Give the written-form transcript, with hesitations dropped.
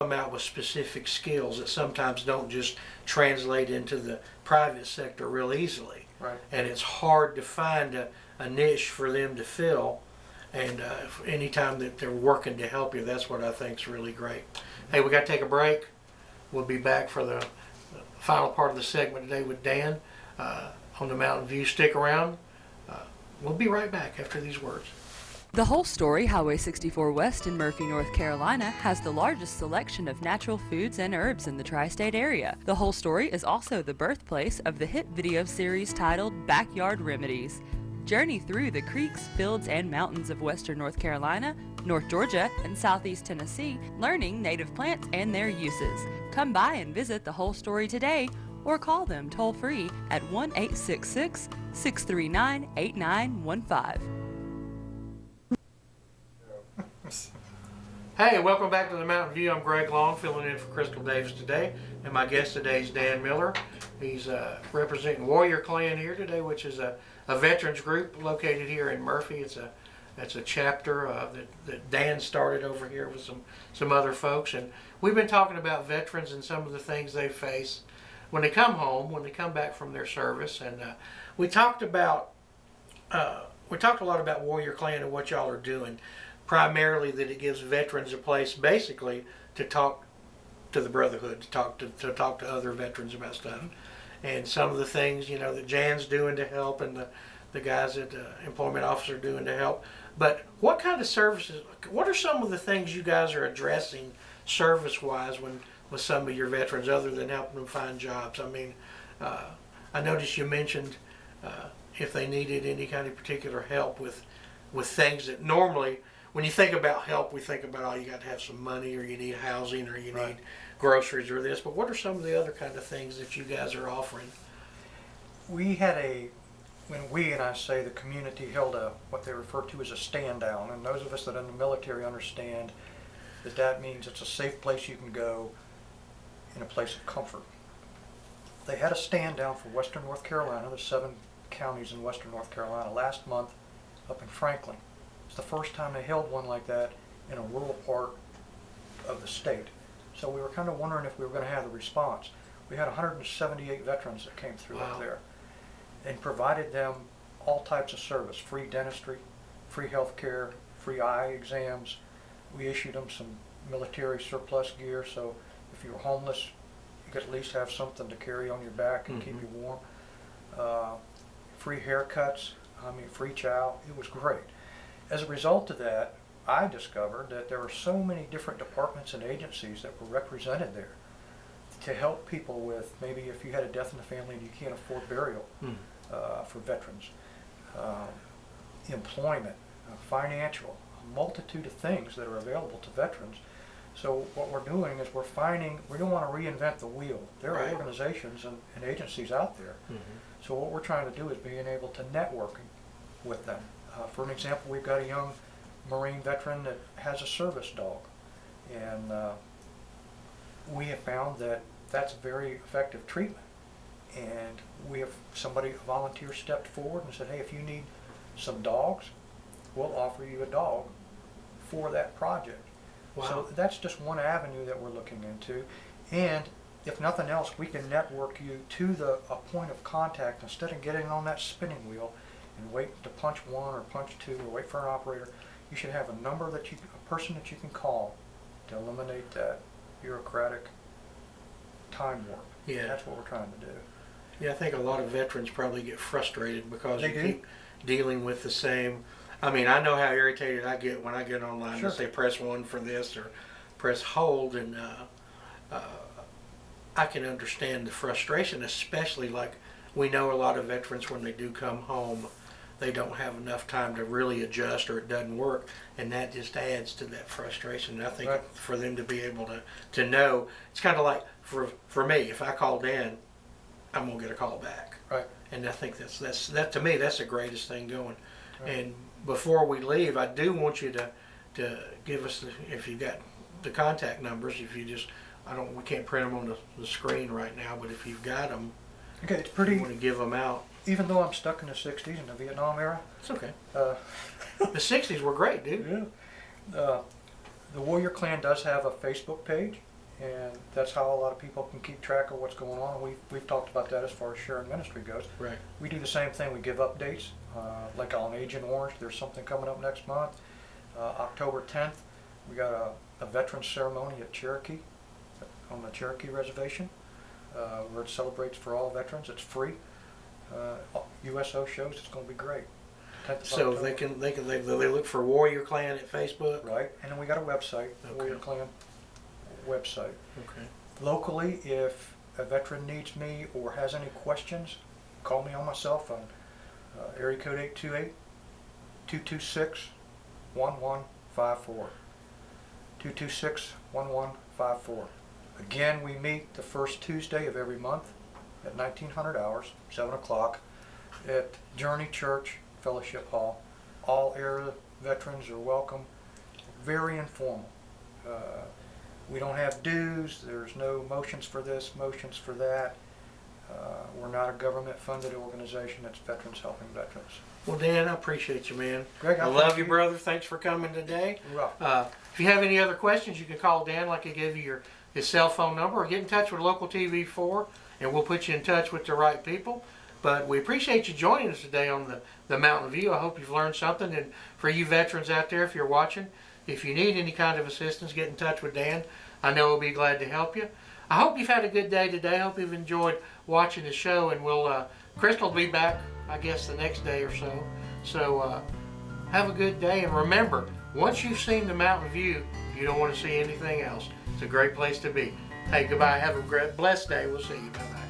come out with specific skills that sometimes don't just translate into the private sector real easily. Right. And it's hard to find a niche for them to fill. And anytime that they're working to help you, that's what I think is really great. Hey, we got to take a break. We'll be back for the final part of the segment today with Dan on the Mountain View. Stick around. We'll be right back after these words. The Whole Story Highway 64 West in Murphy, North Carolina has the largest selection of natural foods and herbs in the tri-state area. The Whole Story is also the birthplace of the hit video series titled Backyard Remedies. Journey through the creeks, fields, and mountains of western North Carolina, North Georgia, and southeast Tennessee, learning native plants and their uses. Come by and visit The Whole Story today, or call them toll-free at 1-866-639-8915. Hey, welcome back to the Mountain View. I'm Greg Long, filling in for Crystal Davis today, and my guest today is Dan Miller. He's representing Warrior Clan here today, which is a veterans group located here in Murphy. It's a chapter that Dan started over here with some other folks, and we've been talking about veterans and some of the things they face when they come home, when they come back from their service, and we talked a lot about Warrior Clan and what y'all are doing. Primarily that it gives veterans a place basically to talk to the brotherhood, to talk to other veterans about stuff, and some of the things that Jan's doing to help, and the guys at the employment office are doing to help. But what kind of services? What are some of the things you guys are addressing service-wise with some of your veterans, other than helping them find jobs? I mean, I noticed you mentioned if they needed any kind of particular help with things that normally, when you think about help, we think about, oh, you got to have some money, or you need housing, or you need groceries, or this. But what are some of the other kind of things that you guys are offering? We had and I say the community held what they refer to as a stand down, and those of us that are in the military understand that means it's a safe place you can go in a place of comfort. They had a stand down for Western North Carolina. There's 7 counties in Western North Carolina last month up in Franklin. It's the first time they held one like that in a rural part of the state. So we were kind of wondering if we were going to have the response. We had 178 veterans that came through up there, and provided them all types of service: free dentistry, free health care, free eye exams. We issued them some military surplus gear, so if you were homeless, you could at least have something to carry on your back and keep you warm. Free haircuts, free chow. It was great. As a result of that, I discovered that there were so many different departments and agencies that were represented there to help people with, maybe if you had a death in the family and you can't afford burial for veterans, employment, financial, a multitude of things that are available to veterans. So what we're doing is we don't want to reinvent the wheel. There are organizations and agencies out there. So what we're trying to do is being able to network with them. For an example, we've got a young Marine veteran that has a service dog, and we have found that that's very effective treatment. And we have a volunteer stepped forward and said, hey, if you need some dogs, we'll offer you a dog for that project. Wow. So that's just one avenue that we're looking into. And if nothing else, we can network you to a point of contact instead of getting on that spinning wheel and wait to punch 1 or punch 2 or wait for an operator. You should have a person that you can call to eliminate that bureaucratic time warp. Yeah. That's what we're trying to do. Yeah, I think a lot of veterans probably get frustrated because you keep dealing with the same. I mean, I know how irritated I get when I get online and say press 1 for this or press hold, and I can understand the frustration, especially like we know a lot of veterans when they do come home, they don't have enough time to really adjust, or it doesn't work, and that just adds to that frustration. And I think for them to be able to know, it's kind of like for me, if I call Dan, I'm gonna get a call back. Right. And I think that to me, that's the greatest thing going. Right. And before we leave, I do want you to give us if you got the contact numbers. If you just, we can't print them on the screen right now, but if you've got them, okay, it's pretty. You want to give them out. Even though I'm stuck in the '60s and the Vietnam era, it's okay. The '60s were great, dude. Yeah. The Warrior Clan does have a Facebook page. And that's how a lot of people can keep track of what's going on. We've talked about that as far as sharing ministry goes. Right. We do the same thing. We give updates, like on Agent Orange. There's something coming up next month. October 10th, we got a veterans ceremony at Cherokee, on the Cherokee Reservation, where it celebrates for all veterans. It's free. USO shows. It's going to be great. 10th of So October. they look for Warrior Clan at Facebook. Right, and then we got a website, Okay. Warrior Clan website. Okay. Locally, if a veteran needs me or has any questions, call me on my cell phone. Area code 828-226-1154. 226-1154. Again, we meet the first Tuesday of every month at 1900 hours, 7 o'clock, at Journey Church Fellowship Hall. All area veterans are welcome. Very informal. We don't have dues. There's no motions for this, motions for that. We're not a government-funded organization. It's veterans helping veterans. Well, Dan, I appreciate you, man. Greg, I I love thank you, you. brother. Thanks for coming today. Hoorah. If you have any other questions, you can call Dan, like I gave you his cell phone number, or get in touch with Local TV4, and we'll put you in touch with the right people. But we appreciate you joining us today on the Mountain View. I hope you've learned something. And for you veterans out there, if you're watching, if you need any kind of assistance, get in touch with Dan. I know he'll be glad to help you. I hope you've had a good day today. I hope you've enjoyed watching the show, and Crystal will be back, I guess, the next day or so. So have a good day, and remember, once you've seen the Mountain View, you don't want to see anything else. It's a great place to be. Hey, goodbye. Have a blessed day. We'll see you. Bye-bye.